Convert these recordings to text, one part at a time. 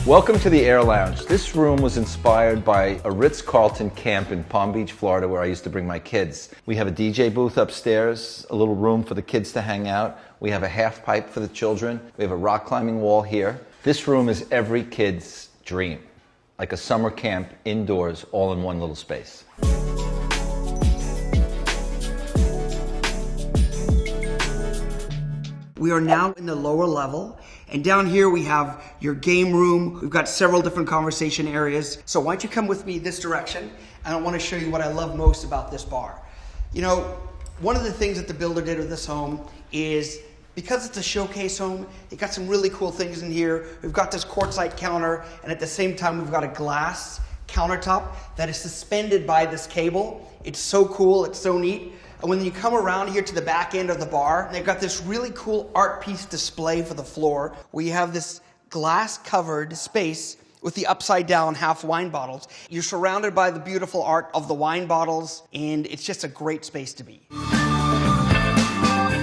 Welcome to the Air Lounge. This room was inspired by a Ritz-Carlton camp in Palm Beach, Florida, where I used to bring my kids. We have a DJ booth upstairs, a little room for the kids to hang out. We have a half pipe for the children. We have a rock climbing wall here. This room is every kid's dream, like a summer camp indoors, all in one little space. We are now in the lower level, and down here we have your game room. We've got several different conversation areas. So why don't you come with me this direction, and I want to show you what I love most about this bar. You know, one of the things that the builder did with this home is, because it's a showcase home, it got some really cool things in here. We've got this quartzite counter, and at the same time we've got a glass countertop that is suspended by this cable. It's so cool, it's so neat. And when you come around here to the back end of the bar, they've got this really cool art piece display for the floor, where you have this glass-covered space with the upside-down half wine bottles. You're surrounded by the beautiful art of the wine bottles, and it's just a great space to be.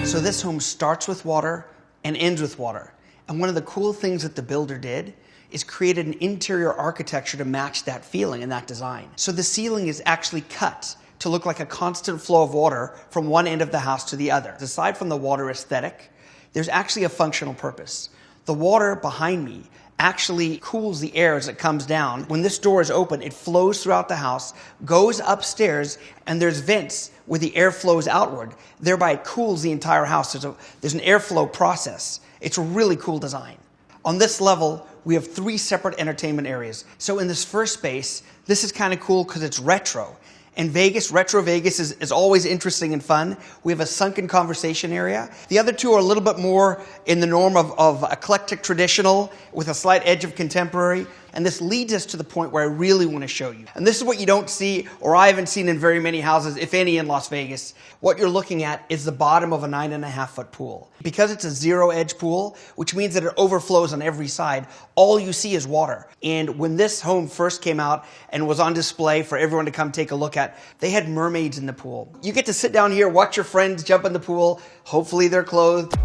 So this home starts with water and ends with water. And one of the cool things that the builder did is created an interior architecture to match that feeling and that design. So the ceiling is actually cut to look like a constant flow of water from one end of the house to the other. Aside from the water aesthetic, there's actually a functional purpose. The water behind me actually cools the air as it comes down. When this door is open, it flows throughout the house, goes upstairs, and there's vents where the air flows outward. Thereby it cools the entire house. There's an airflow process. It's a really cool design. On this level, we have 3 separate entertainment areas. So in this first space, this is kind of cool because it's retro. And Vegas, retro Vegas is always interesting and fun. We have a sunken conversation area. The other 2 are a little bit more in the norm of eclectic traditional with a slight edge of contemporary. And this leads us to the point where I really want to show you. And this is what you don't see, or I haven't seen in very many houses, if any, in Las Vegas. What you're looking at is the bottom of a 9.5-foot pool. Because it's a zero-edge pool, which means that it overflows on every side, all you see is water. And when this home first came out and was on display for everyone to come take a look at, they had mermaids in the pool. You get to sit down here, watch your friends jump in the pool. Hopefully they're clothed.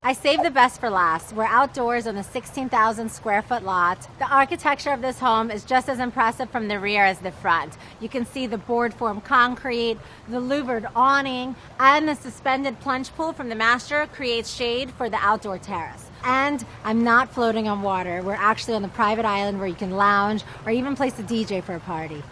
I saved the best for last. We're outdoors on the 16,000 square foot lot. The architecture of this home is just as impressive from the rear as the front. You can see the board form concrete, the louvered awning, and the suspended plunge pool from the master creates shade for the outdoor terrace. And I'm not floating on water. We're actually on the private island where you can lounge or even place a DJ for a party.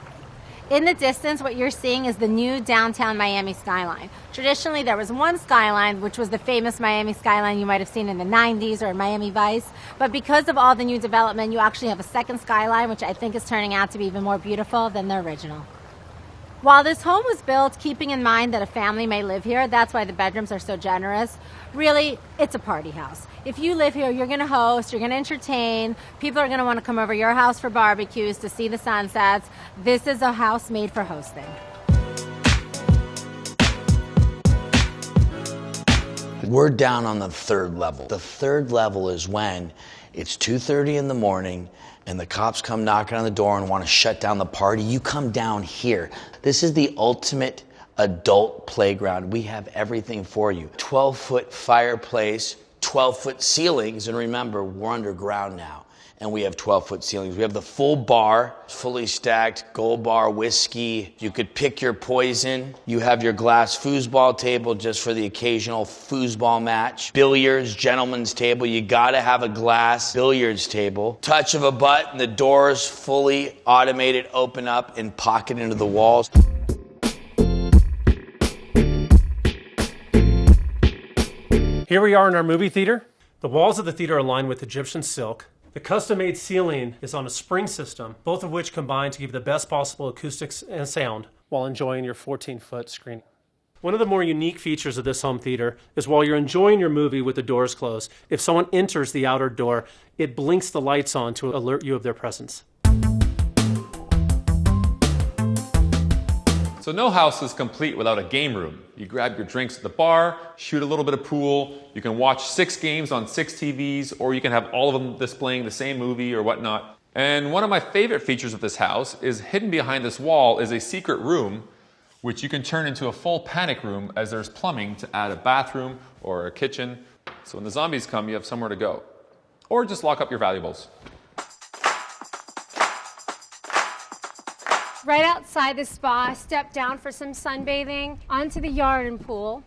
In the distance, what you're seeing is the new downtown Miami skyline. Traditionally, there was one skyline, which was the famous Miami skyline you might have seen in the 90s or in Miami Vice. But because of all the new development, you actually have a second skyline, which I think is turning out to be even more beautiful than the original. While this home was built keeping in mind that a family may live here, that's why the bedrooms are so generous, really, it's a party house. If you live here, you're going to host, you're going to entertain, people are going to want to come over your house for barbecues, to see the sunsets. This is a house made for hosting. We're down on the 3rd level. The 3rd level is when it's 2:30 in the morning and the cops come knocking on the door and want to shut down the party. You come down here. This is the ultimate adult playground. We have everything for you. 12-foot fireplace, 12-foot ceilings, and remember, we're underground now, and we have 12-foot ceilings. We have the full bar, fully stacked, gold bar whiskey. You could pick your poison. You have your glass foosball table just for the occasional foosball match. Billiards, gentleman's table. You gotta have a glass billiards table. Touch of a button, the doors fully automated, open up and pocket into the walls. Here we are in our movie theater. The walls of the theater are lined with Egyptian silk. The custom-made ceiling is on a spring system, both of which combine to give the best possible acoustics and sound while enjoying your 14-foot screen. One of the more unique features of this home theater is while you're enjoying your movie with the doors closed, if someone enters the outer door, it blinks the lights on to alert you of their presence. So no house is complete without a game room. You grab your drinks at the bar, shoot a little bit of pool, you can watch 6 games on 6 TVs, or you can have all of them displaying the same movie or whatnot. And one of my favorite features of this house is hidden behind this wall is a secret room which you can turn into a full panic room as there's plumbing to add a bathroom or a kitchen. So when the zombies come, you have somewhere to go. Or just lock up your valuables. Right outside the spa, step down for some sunbathing, onto the yard and pool.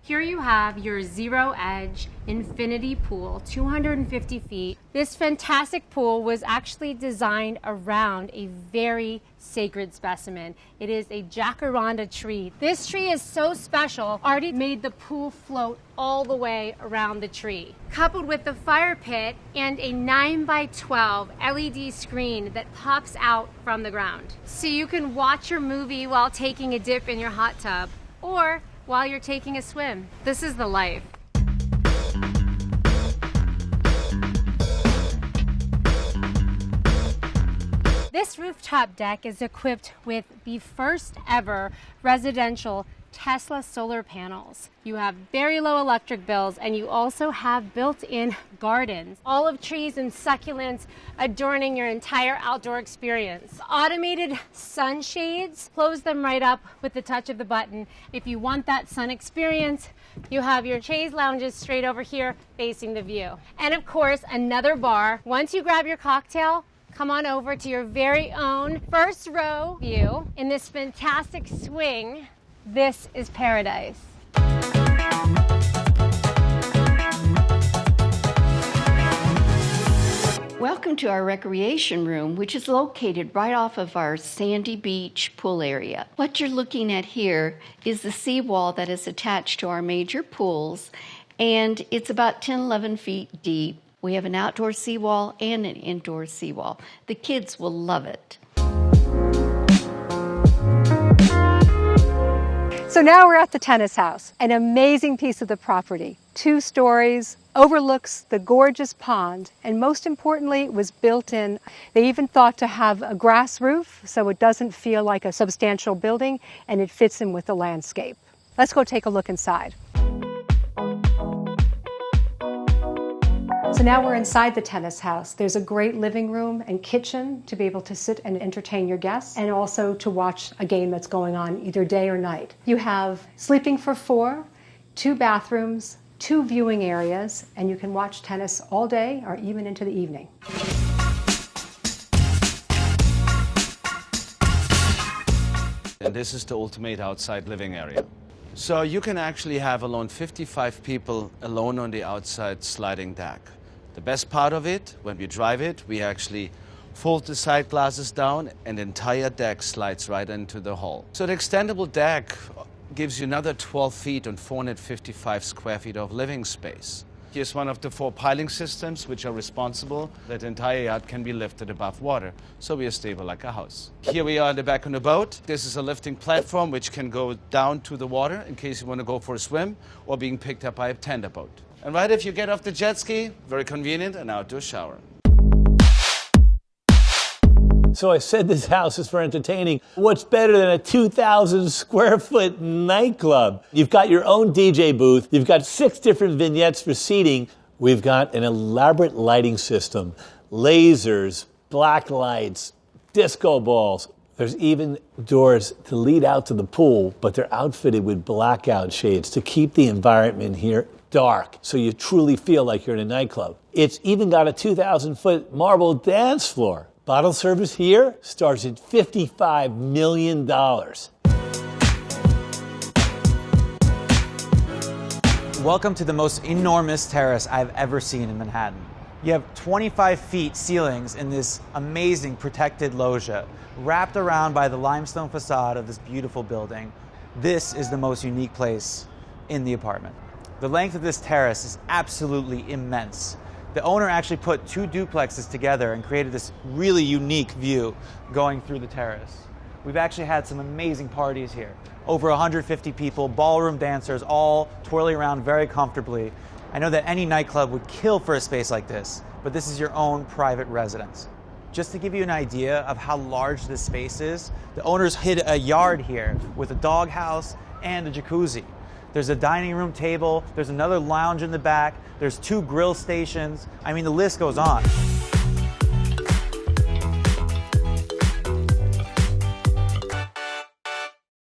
Here you have your Zero Edge Infinity Pool, 250 feet. This fantastic pool was actually designed around a very sacred specimen. It is a jacaranda tree. This tree is so special, Artie made the pool float all the way around the tree. Coupled with the fire pit and a 9x12 LED screen that pops out from the ground. So you can watch your movie while taking a dip in your hot tub, or while you're taking a swim. This is the life. This rooftop deck is equipped with the first ever residential Tesla solar panels. You have very low electric bills, and you also have built-in gardens, olive trees and succulents adorning your entire outdoor experience. Automated sunshades, close them right up with the touch of the button. If you want that sun experience, you have your chaise lounges straight over here facing the view. And of course, another bar. Once you grab your cocktail, come on over to your very own first row view in this fantastic swing. This is paradise. Welcome to our recreation room, which is located right off of our sandy beach pool area. What you're looking at here is the seawall that is attached to our major pools, and it's about 10-11 feet deep. We have an outdoor seawall and an indoor seawall. The kids will love it. So now we're at the tennis house, an amazing piece of the property. 2 stories, overlooks the gorgeous pond, and most importantly, was built in. They even thought to have a grass roof so it doesn't feel like a substantial building, and it fits in with the landscape. Let's go take a look inside. So now we're inside the tennis house. There's a great living room and kitchen to be able to sit and entertain your guests, and also to watch a game that's going on either day or night. You have sleeping for 4, 2 bathrooms, 2 viewing areas, and you can watch tennis all day or even into the evening. And this is the ultimate outside living area. So you can actually have alone 55 people alone on the outside sliding deck. The best part of it, when we drive it, we actually fold the side glasses down and the entire deck slides right into the hall. So the extendable deck gives you another 12 feet and 455 square feet of living space. Here's one of the 4 piling systems which are responsible that the entire yard can be lifted above water, so we are stable like a house. Here we are in the back on the boat. This is a lifting platform which can go down to the water in case you want to go for a swim or being picked up by a tender boat. And right if you get off the jet ski, very convenient, an outdoor shower. So I said this house is for entertaining. What's better than a 2,000 square foot nightclub? You've got your own DJ booth. You've got 6 different vignettes for seating. We've got an elaborate lighting system, lasers, black lights, disco balls. There's even doors to lead out to the pool, but they're outfitted with blackout shades to keep the environment here dark, so you truly feel like you're in a nightclub. It's even got a 2,000-foot marble dance floor. Bottle service here starts at $55 million. Welcome to the most enormous terrace I've ever seen in Manhattan. You have 25 feet ceilings in this amazing protected loggia, wrapped around by the limestone facade of this beautiful building. This is the most unique place in the apartment. The length of this terrace is absolutely immense. The owner actually put 2 duplexes together and created this really unique view going through the terrace. We've actually had some amazing parties here. Over 150 people, ballroom dancers, all twirling around very comfortably. I know that any nightclub would kill for a space like this, but this is your own private residence. Just to give you an idea of how large this space is, the owners hid a yard here with a doghouse and a jacuzzi. There's a dining room table, there's another lounge in the back, there's 2 grill stations. I mean, the list goes on.